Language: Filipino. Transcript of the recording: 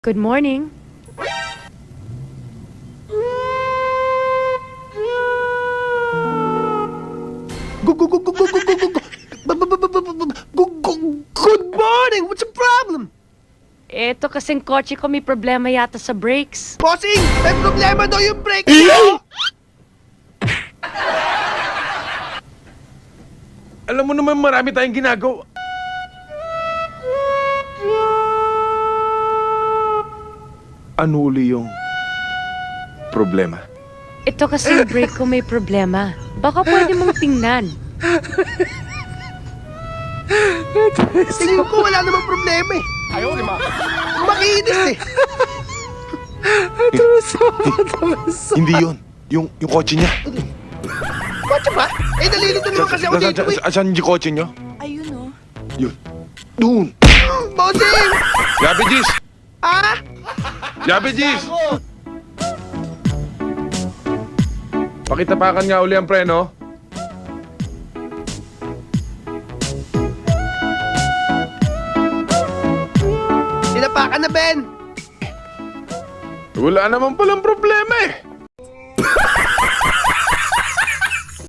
Good morning. Good morning! What's the problem? Eto kasing kotse ko may problema yata sa brakes. Bossing! May problema daw yung brake ko! Alam mo naman marami tayong ginagawa. Ano uli yung problema? Ito kasing brake ko may problema. Baka pwede mong tingnan. Tingin ko wala namang problema eh. Ayaw, lima. Makinis eh. Hindi yun. Yung kotse niya. Kotse ba? Eh, nalilito naman kasi ako dito eh. Asan yung kotse niyo? Ayun oh. Yun. Doon. Bossing! Yabe, Gis! Ah? Yabe, Gis! Pakitapakan nga uli ang preno. Tinapakan na, Ben. Wala naman palang problema eh.